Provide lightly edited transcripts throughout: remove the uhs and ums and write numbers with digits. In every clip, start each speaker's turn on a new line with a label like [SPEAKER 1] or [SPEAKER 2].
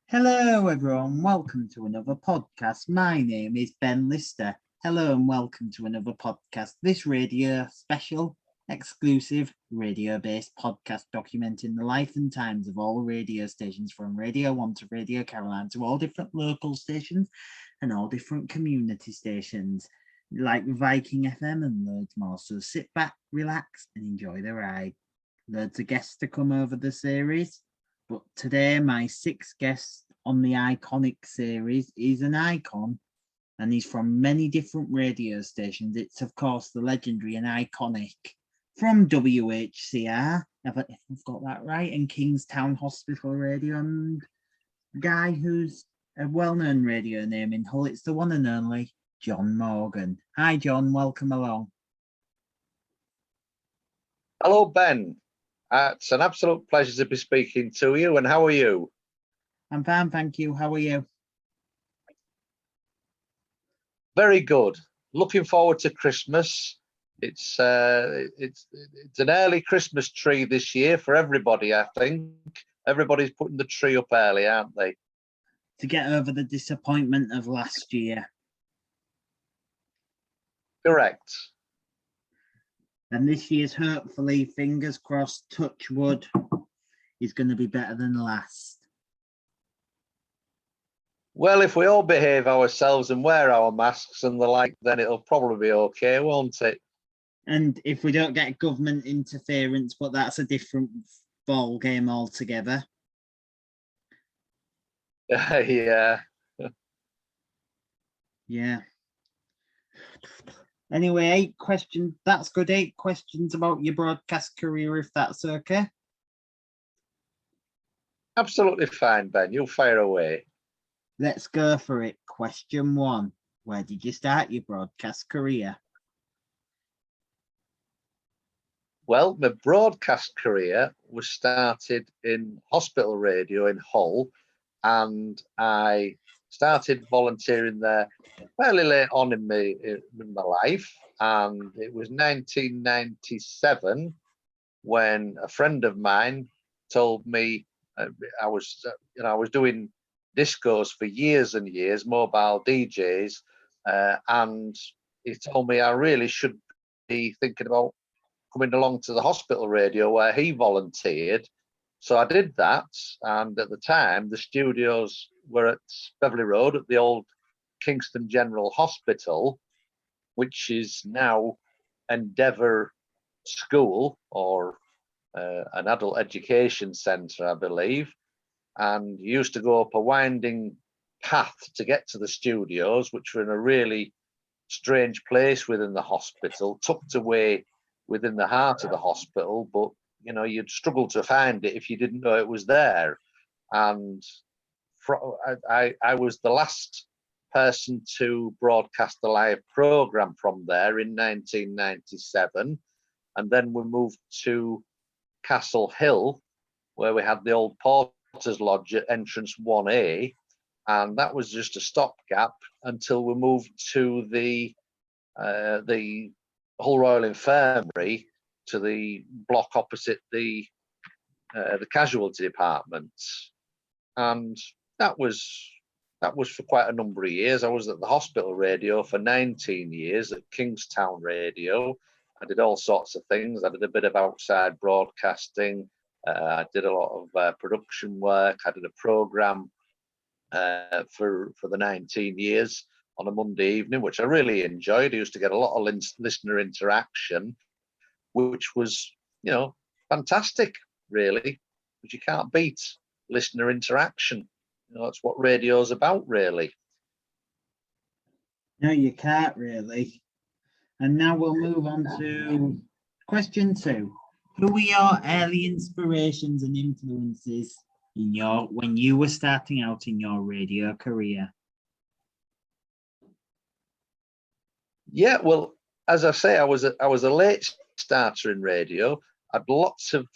[SPEAKER 1] Hello, everyone. Welcome to another podcast. My name is Ben Lister. Hello, and welcome to another podcast. This radio special, exclusive, radio based podcast documenting the life and times of all radio stations from Radio 1 to Radio Caroline to all different local stations and all different community stations like Viking FM and loads more. So sit back, relax, and enjoy the ride. Loads of guests to come over the series. But today, my sixth guest on the Iconic series is an icon, and he's from many different radio stations. It's, of course, the legendary and iconic from WHCR, if I've got that right, and Kingstown Hospital Radio, and a guy who's a well-known radio name in Hull. It's the one and only John Morgan. Hi, John. Welcome along.
[SPEAKER 2] Hello, Ben. It's an absolute pleasure to be speaking to you. And how are you?
[SPEAKER 1] I'm fine, thank you. How are you?
[SPEAKER 2] Very good. Looking forward to Christmas. It's an early Christmas tree this year for everybody. I think everybody's putting the tree up early, aren't they?
[SPEAKER 1] To get over the disappointment of last year.
[SPEAKER 2] Correct.
[SPEAKER 1] And this year's, hopefully, fingers crossed, touch wood, is going to be better than last.
[SPEAKER 2] Well, if we all behave ourselves and wear our masks and the like, then it'll probably be okay, won't it?
[SPEAKER 1] And if we don't get government interference, but that's a different ball game altogether.
[SPEAKER 2] Yeah.
[SPEAKER 1] Yeah. Anyway, 8 questions. That's good. 8 questions about your broadcast career, if that's okay.
[SPEAKER 2] Absolutely fine, Ben. You'll fire away.
[SPEAKER 1] Let's go for it. Question 1. Where did you start your broadcast career?
[SPEAKER 2] Well, my broadcast career was started in hospital radio in Hull, and I started volunteering there fairly late on in my life, and it was 1997 when a friend of mine told me I was doing discos for years and years, mobile DJs, and he told me I really should be thinking about coming along to the hospital radio where he volunteered. So I did that, and at the time the studios were at Beverley Road at the old Kingston General Hospital, which is now Endeavour School, or an adult education centre, I believe. And you used to go up a winding path to get to the studios, which were in a really strange place within the hospital, tucked away within the heart of the hospital, but you'd struggle to find it if you didn't know it was there. And I was the last person to broadcast a live program from there in 1997, and then we moved to Castle Hill, where we had the old Porter's Lodge at entrance 1A, and that was just a stopgap until we moved to the Hull Royal Infirmary, to the block opposite the casualty department, and that was for quite a number of years. I was at the hospital radio for 19 years at Kingstown Radio. I did all sorts of things. I did a bit of outside broadcasting. I did a lot of production work. I did a program for the 19 years on a Monday evening, which I really enjoyed. I used to get a lot of listener interaction, which was, fantastic, really, because you can't beat listener interaction. That's what radio's about, really.
[SPEAKER 1] No, you can't really. And now we'll move on to question 2. Who were your early inspirations and influences when you were starting out in your radio career?
[SPEAKER 2] Yeah, well, as I say, I was a late starter in radio. I had lots of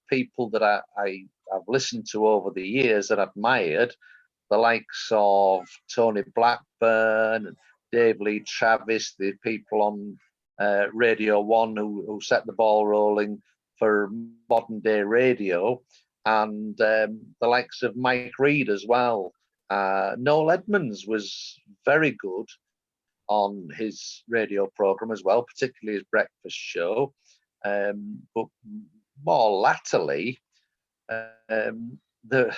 [SPEAKER 2] people that I've listened to over the years and admired, the likes of Tony Blackburn and Dave Lee Travis, the people on Radio 1 who set the ball rolling for modern day radio. and the likes of Mike Reed as well. Noel Edmonds was very good on his radio program as well, particularly his breakfast show. But more latterly, the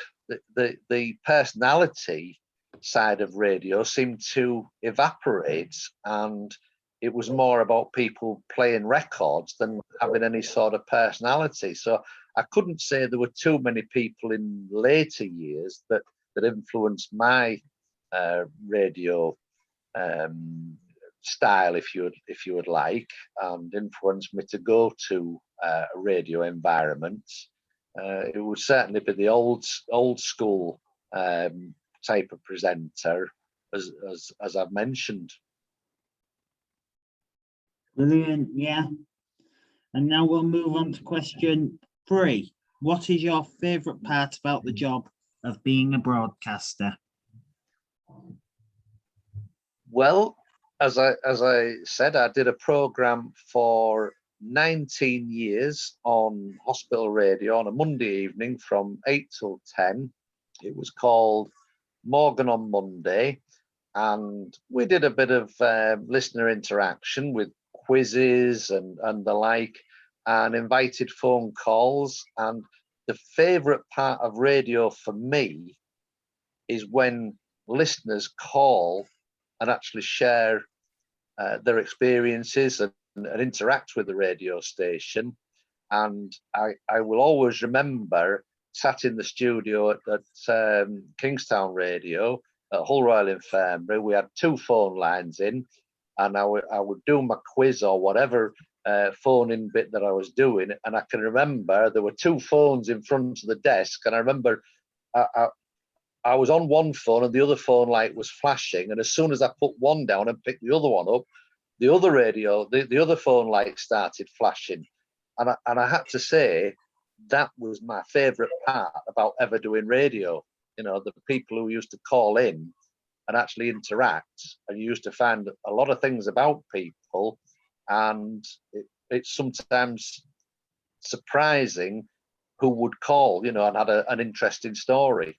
[SPEAKER 2] personality side of radio seemed to evaporate, and it was more about people playing records than having any sort of personality. So I couldn't say there were too many people in later years that influenced my radio style, if you would like, and influenced me to go to a radio environment. It would certainly be the old school type of presenter, as I've mentioned.
[SPEAKER 1] Brilliant, yeah. And now we'll move on to question 3. What is your favourite part about the job of being a broadcaster?
[SPEAKER 2] Well, as I said, I did a program for 19 years on hospital radio on a Monday evening from 8 till 10. It was called Morgan on Monday, and we did a bit of listener interaction with quizzes and the like, and invited phone calls. And the favourite part of radio for me is when listeners call and actually share their experiences and interact with the radio station. And I will always remember sat in the studio at Kingstown Radio at Hull Royal Infirmary. We had 2 phone lines in, and I would do my quiz or whatever phone-in bit that I was doing. And I can remember there were 2 phones in front of the desk, and I remember I was on one phone and the other phone light was flashing. And as soon as I put one down and picked the other one up, the other radio, the other phone light started flashing. And I had to say, that was my favourite part about ever doing radio. You know, the people who used to call in and actually interact, and you used to find a lot of things about people, and it's sometimes surprising who would call, you know, and had an interesting story.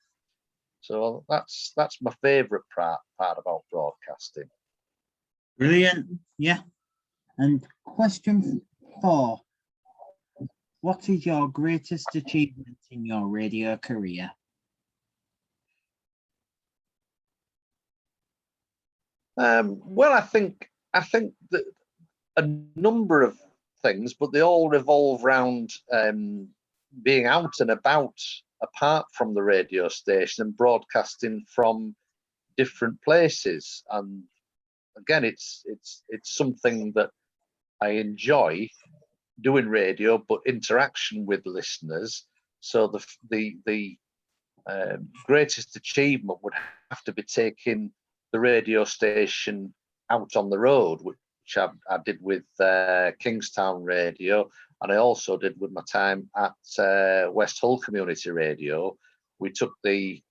[SPEAKER 2] So that's my favourite part about broadcasting.
[SPEAKER 1] Brilliant, yeah. And question 4. What is your greatest achievement in your radio career?
[SPEAKER 2] Well, I think that a number of things, but they all revolve around being out and about, apart from the radio station, and broadcasting from different places. And again, it's something that I enjoy doing radio, but interaction with listeners. So the greatest achievement would have to be taking the radio station out on the road, which I did with Kingstown Radio, and I also did with my time at West Hull Community Radio. We took the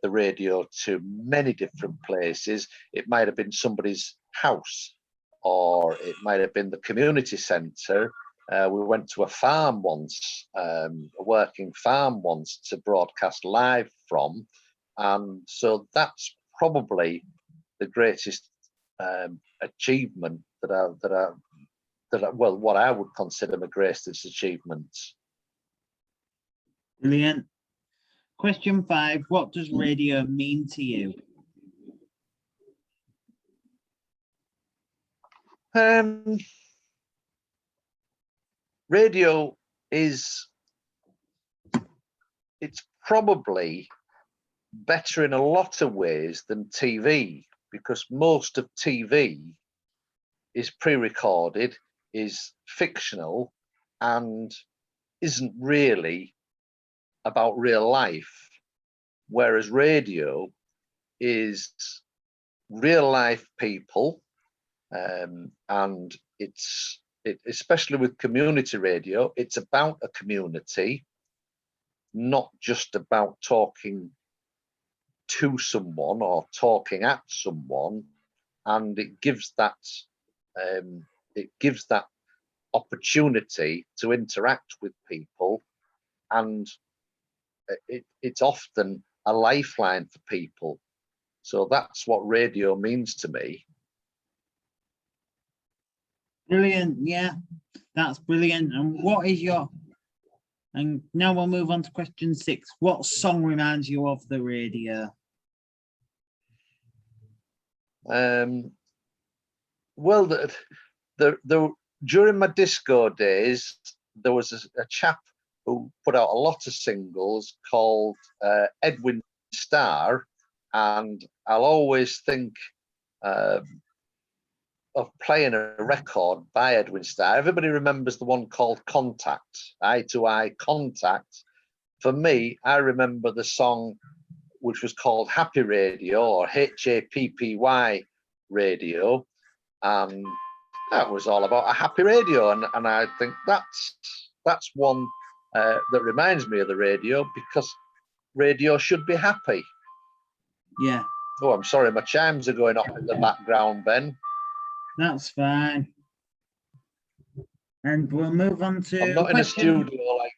[SPEAKER 2] radio to many different places. It might have been somebody's house, or it might have been the community centre. We went to a farm once, a working farm once, to broadcast live from. And so that's probably the greatest achievement what I would consider my greatest achievement.
[SPEAKER 1] Brilliant. Question 5. What does radio mean to you?
[SPEAKER 2] Radio it's probably better in a lot of ways than TV, because most of TV is pre-recorded, is fictional, and isn't really about real life, whereas radio is real life people, and especially with community radio, it's about a community, not just about talking to someone or talking at someone. And it gives that opportunity to interact with people and it's often a lifeline for people. So that's what radio means to me.
[SPEAKER 1] Brilliant. Yeah, that's brilliant. And what is your, and now we'll move on to question 6. What song reminds you of the radio?
[SPEAKER 2] Well, during my disco days, there was a chap who put out a lot of singles called Edwin Starr, and I'll always think of playing a record by Edwin Starr. Everybody remembers the one called Contact, Eye to Eye Contact. For me, I remember the song which was called Happy Radio, or HAPPY Radio, and that was all about a happy radio. And I think that's one that reminds me of the radio, because radio should be happy.
[SPEAKER 1] Yeah.
[SPEAKER 2] Oh, I'm sorry, my chimes are going off in the background, Ben.
[SPEAKER 1] That's fine. And we'll move on to
[SPEAKER 2] I'm not in a studio like.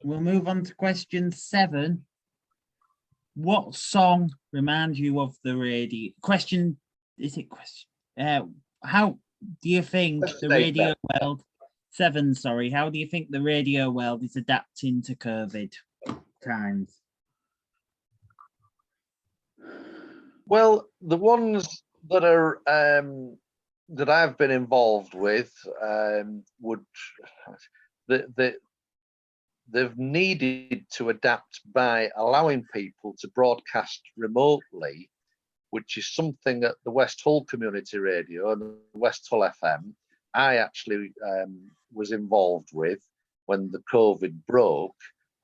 [SPEAKER 1] We'll move on to question 7. What song reminds you of the radio? Question, is it question? How do you think the radio world, 7, sorry, how do you think the radio world is adapting to COVID times?
[SPEAKER 2] Well, the ones that are that I've been involved with they've needed to adapt by allowing people to broadcast remotely, which is something at the West Hull Community Radio and West Hull FM I actually was involved with when the COVID broke,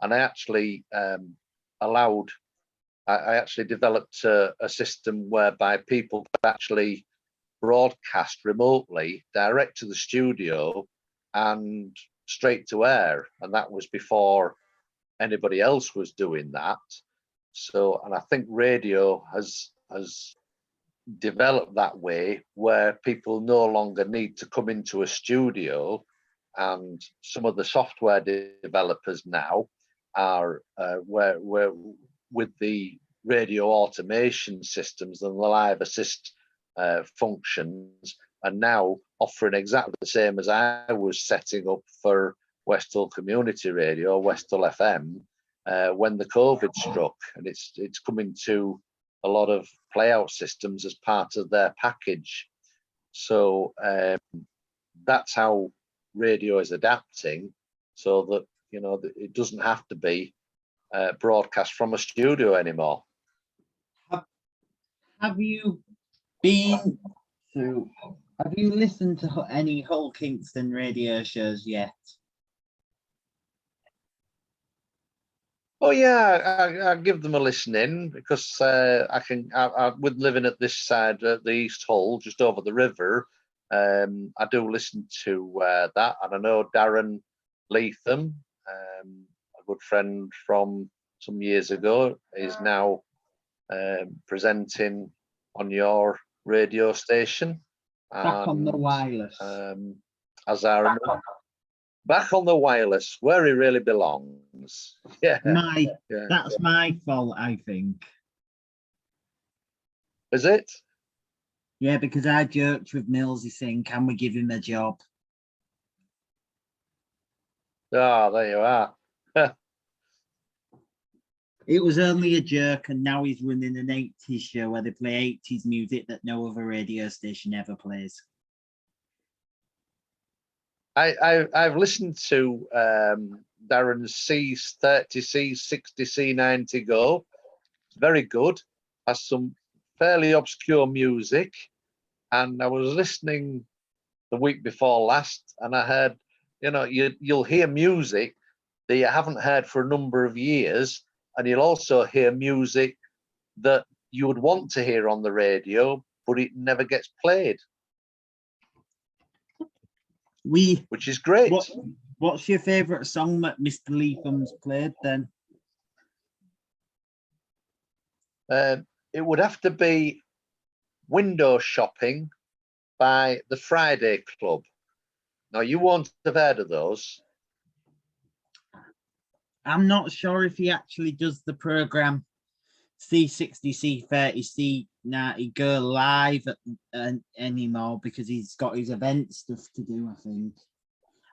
[SPEAKER 2] and I actually I actually developed a system whereby people could actually broadcast remotely direct to the studio and straight to air, and that was before anybody else was doing that. So, and I think radio has developed that way, where people no longer need to come into a studio, and some of the software developers now are where with the radio automation systems and the live assist functions, and now offering exactly the same as I was setting up for West Hull Community Radio, West Hull FM, when the COVID struck, and it's coming to a lot of playout systems as part of their package. So that's how radio is adapting, so that it doesn't have to be broadcast from a studio anymore.
[SPEAKER 1] Have you been to? Have you listened to any Hull Kingston radio shows yet?
[SPEAKER 2] Oh yeah, I give them a listen because I with living at this side, at the East Hull, just over the river, I do listen to that, and I know Darren Leatham, a good friend from some years ago, is now presenting on your radio station.
[SPEAKER 1] Back on the wireless.
[SPEAKER 2] As I remember. Back on the wireless, where he really belongs. Yeah.
[SPEAKER 1] That's my fault, I think.
[SPEAKER 2] Is it?
[SPEAKER 1] Yeah, because I joked with Millsy saying, can we give him a job?
[SPEAKER 2] Ah, there you are.
[SPEAKER 1] It was only a joke, and now he's running an 80s show where they play 80s music that no other radio station ever plays.
[SPEAKER 2] I've listened to Darren's C30, C60, C90 Go. It's very good. Has some fairly obscure music. And I was listening the week before last, and I heard, you'll hear music that you haven't heard for a number of years, and you'll also hear music that you would want to hear on the radio, but it never gets played. Which is great.
[SPEAKER 1] What's your favourite song that Mr. Leatham's played then?
[SPEAKER 2] It would have to be Window Shopping by the Friday Club. Now, you won't have heard of those.
[SPEAKER 1] I'm not sure if he actually does the program C60, C30, C90 go live anymore because he's got his event stuff to do.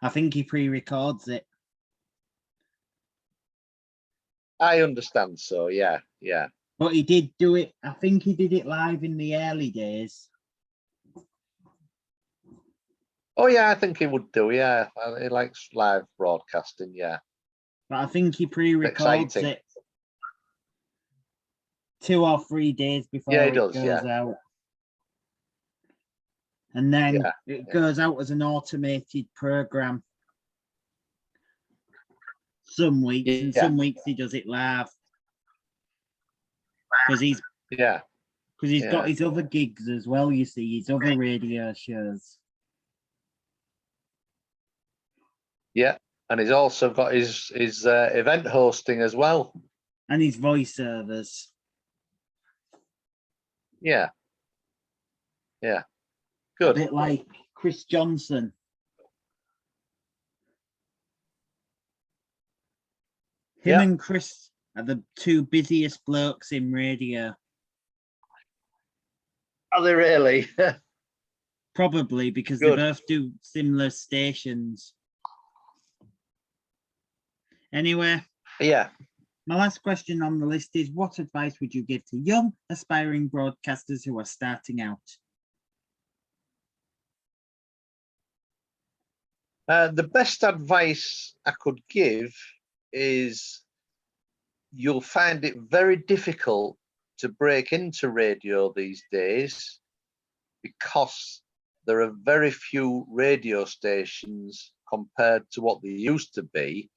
[SPEAKER 1] I think he pre-records it.
[SPEAKER 2] I understand. So yeah.
[SPEAKER 1] But he did do it. I think he did it live in the early days.
[SPEAKER 2] Oh yeah, I think he would do. Yeah, he likes live broadcasting. Yeah,
[SPEAKER 1] But I think he pre-records
[SPEAKER 2] exciting.
[SPEAKER 1] it 2 or 3 days before
[SPEAKER 2] Yeah, he
[SPEAKER 1] it
[SPEAKER 2] does.
[SPEAKER 1] goes
[SPEAKER 2] Yeah,
[SPEAKER 1] out. And then
[SPEAKER 2] yeah,
[SPEAKER 1] it
[SPEAKER 2] yeah.
[SPEAKER 1] goes out as an automated program some weeks, and
[SPEAKER 2] Yeah.
[SPEAKER 1] some weeks he does it live. Because he's
[SPEAKER 2] Yeah,
[SPEAKER 1] got his other gigs as well, you see, his other radio shows.
[SPEAKER 2] yeah, and he's also got his event hosting as well.
[SPEAKER 1] And his voiceovers.
[SPEAKER 2] Yeah,
[SPEAKER 1] A
[SPEAKER 2] good.
[SPEAKER 1] bit like Chris Johnson. Him
[SPEAKER 2] Yeah.
[SPEAKER 1] and Chris are the two busiest blokes in radio.
[SPEAKER 2] Are they really?
[SPEAKER 1] Probably because
[SPEAKER 2] Good.
[SPEAKER 1] they both do similar stations. Anyway,
[SPEAKER 2] Yeah.
[SPEAKER 1] my last question on the list is, what advice would you give to young, aspiring broadcasters who are starting out?
[SPEAKER 2] The best advice I could give is you'll find it very difficult to break into radio these days because there are very few radio stations compared to what they used to be.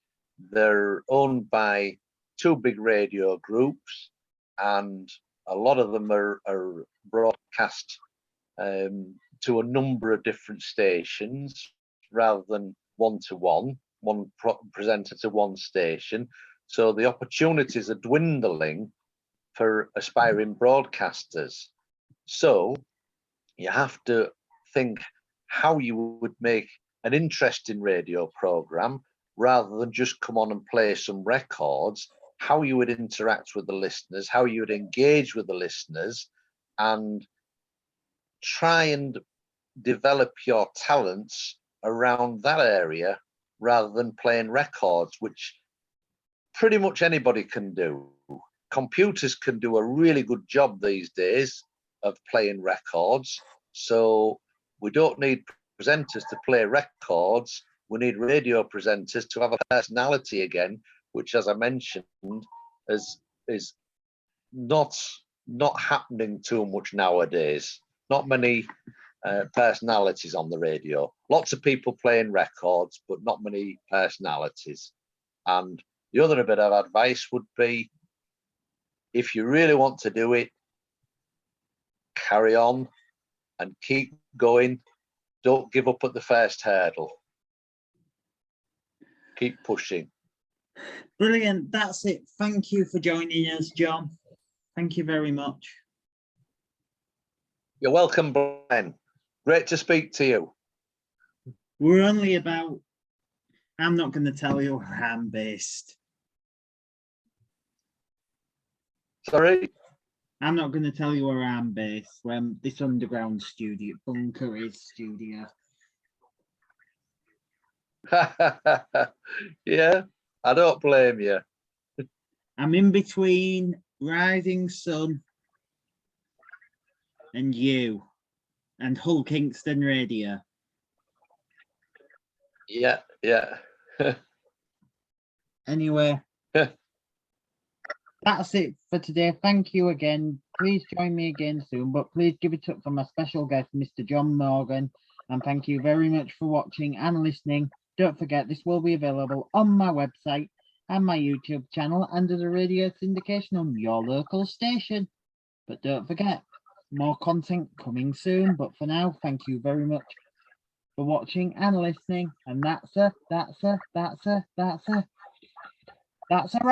[SPEAKER 2] They're owned by two big radio groups, and a lot of them are broadcast to a number of different stations rather than one-to-one, one presenter to one station. So the opportunities are dwindling for aspiring broadcasters. So you have to think how you would make an interesting radio program rather than just come on and play some records, how you would interact with the listeners, how you would engage with the listeners, and try and develop your talents around that area rather than playing records, which pretty much anybody can do. Computers can do a really good job these days of playing records. So we don't need presenters to play records. We need radio presenters to have a personality again, which, as I mentioned, is not happening too much nowadays. Not many personalities on the radio. Lots of people playing records, but not many personalities. And the other bit of advice would be, if you really want to do it, carry on and keep going. Don't give up at the first hurdle. Keep pushing.
[SPEAKER 1] Brilliant. That's it. Thank you for joining us, John. Thank you very much.
[SPEAKER 2] You're welcome, Ben. Great to speak to you.
[SPEAKER 1] We're only about, I'm not going to tell you where I'm based.
[SPEAKER 2] Sorry?
[SPEAKER 1] I'm not going to tell you where I'm based, where this underground studio, bunker is studio.
[SPEAKER 2] Yeah, I don't blame you.
[SPEAKER 1] I'm in between Rising Sun and you and Hull Kingston Radio.
[SPEAKER 2] Yeah.
[SPEAKER 1] Anyway, that's it for today. Thank you again. Please join me again soon, but please give it up for my special guest, Mr. John Morgan. And thank you very much for watching and listening. Don't forget, this will be available on my website and my YouTube channel under the radio syndication on your local station. But don't forget, more content coming soon. But for now, thank you very much for watching and listening. And that's a